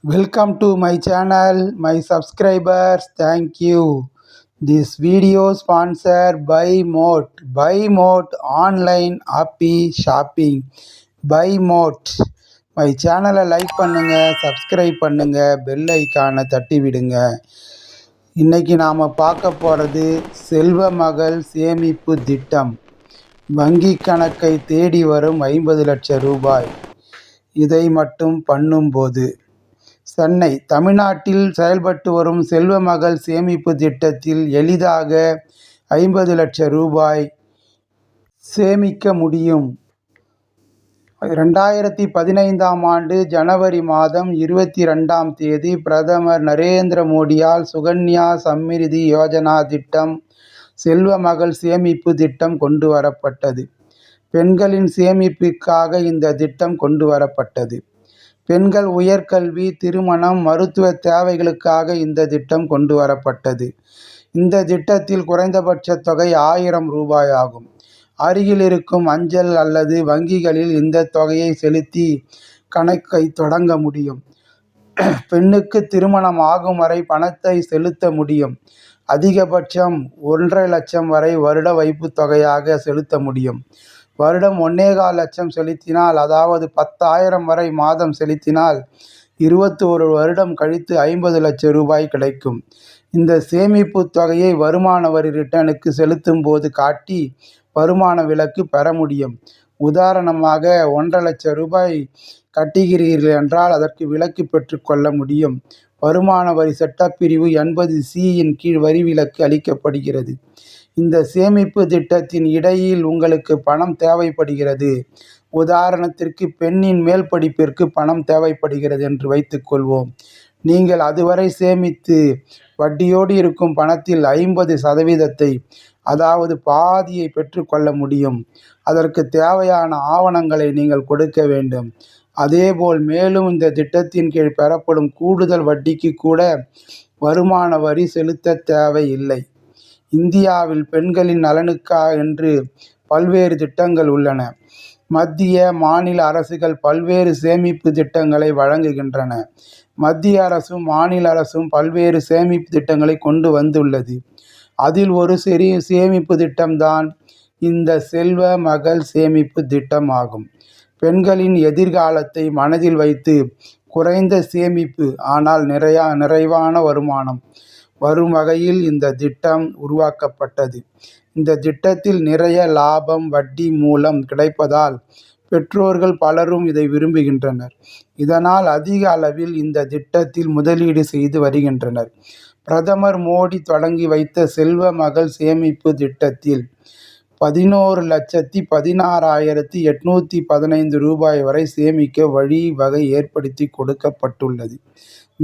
Welcome to my channel, my subscribers. Thank you. This video sponsored by Moat. Buy Moat online happy shopping. Buy Moat. My சேனலை like பண்ணுங்க, subscribe பண்ணுங்க, bell ஐக்கானை தட்டி விடுங்க. இன்னைக்கு நாம் பார்க்க போகிறது செல்வ மகள் சேமிப்பு திட்டம். வங்கி கணக்கை தேடி வரும் 50 லட்சம் ரூபாய். இதை மட்டும் பண்ணும்போது சென்னை தமிழ்நாட்டில் செயல்பட்டு வரும் செல்வ மகள் சேமிப்பு திட்டத்தில் எளிதாக 50 லட்சம் ரூபாய் சேமிக்க முடியும். 2015ஆம் ஆண்டு ஜனவரி மாதம் 22ஆம் தேதி பிரதமர் நரேந்திர மோடியால் சுகன்யா சம்ரிதி யோஜனா திட்டம், செல்வ மகள் சேமிப்பு திட்டம் கொண்டு வரப்பட்டது. பெண்களின் சேமிப்பிற்காக இந்த திட்டம் கொண்டு வரப்பட்டது. பெண்கள் உயர்கல்வி, திருமணம், மருத்துவ தேவைகளுக்காக இந்த திட்டம் கொண்டு வரப்பட்டது. இந்த திட்டத்தில் குறைந்தபட்ச தொகை 1000 ரூபாய் ஆகும். அருகில் இருக்கும் அஞ்சல் அல்லது வங்கிகளில் இந்த தொகையை செலுத்தி கணக்கை தொடங்க முடியும். பெண்ணுக்கு திருமணம் ஆகும் வரை பணத்தை செலுத்த முடியும். அதிகபட்சம் 1.5 லட்சம் வரை வருட வைப்பு தொகையாக செலுத்த முடியும். வருடம் 1.25 லட்சம் செலுத்தினால், அதாவது 10,000 வரை மாதம் செலுத்தினால் 21 வருடம் கழித்து 50 லட்சம் ரூபாய் கிடைக்கும். இந்த சேமிப்பு தொகையை வருமான வரி ரிட்டனுக்கு செலுத்தும் போது காட்டி வருமான விலக்கு பெற முடியும். உதாரணமாக 1.5 லட்சம் ரூபாய் கட்டுகிறீர்கள் என்றால் அதற்கு விலக்கு பெற்றுக்கொள்ள முடியும். வருமான வரி சட்டப்பிரிவு 80C கீழ் வரி விலக்கு அளிக்கப்படுகிறது. இந்த சேமிப்பு திட்டத்தின் இடையில் உங்களுக்கு பணம் தேவைப்படுகிறது. உதாரணத்திற்கு பெண்ணின் மேல் படிப்பிற்கு பணம் தேவைப்படுகிறது என்று வைத்துக்கொள்வோம். நீங்கள் அதுவரை சேமித்து வட்டியோடு இருக்கும் பணத்தில் 50%, அதாவது பாதியை பெற்றுக்கொள்ள முடியும். அதற்கு தேவையான ஆவணங்களை நீங்கள் கொடுக்க வேண்டும். அதேபோல் மேலும் இந்த திட்டத்தின் கீழ் பெறப்படும் கூடுதல் வட்டிக்கு கூட வருமான வரி செலுத்த தேவையில்லை. இந்தியாவில் பெண்களின் நலனுக்காக என்று பல்வேறு திட்டங்கள் உள்ளன. மத்திய, மாநில அரசுகள் பல்வேறு சேமிப்பு திட்டங்களை வழங்குகின்றன. மத்திய அரசும் மாநில அரசும் பல்வேறு சேமிப்பு திட்டங்களை கொண்டு வந்துள்ளது. அதில் ஒரு சேமிப்பு திட்டம்தான் இந்த செல்வ மகள் சேமிப்பு திட்டம் ஆகும். பெண்களின் எதிர்காலத்தை மனதில் வைத்து குறைந்த சேமிப்பு ஆனால் நிறைவான வருமானம் வரும் வகையில் இந்த திட்டம் உருவாக்கப்பட்டது. இந்த திட்டத்தில் நிறைய லாபம் வட்டி மூலம் கிடைப்பதால் பெற்றோர்கள் பலரும் இதை விரும்புகின்றனர். இதனால் அதிக அளவில் இந்த திட்டத்தில் முதலீடு செய்து வருகின்றனர். பிரதமர் மோடி தொடங்கி வைத்த செல்வ மகள் சேமிப்பு திட்டத்தில் 11,16,815 ரூபாய் வரை சேமிக்க வழிவகை ஏற்படுத்தி கொடுக்கப்பட்டுள்ளது.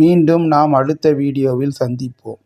மீண்டும் நாம் அடுத்த வீடியோவில் சந்திப்போம்.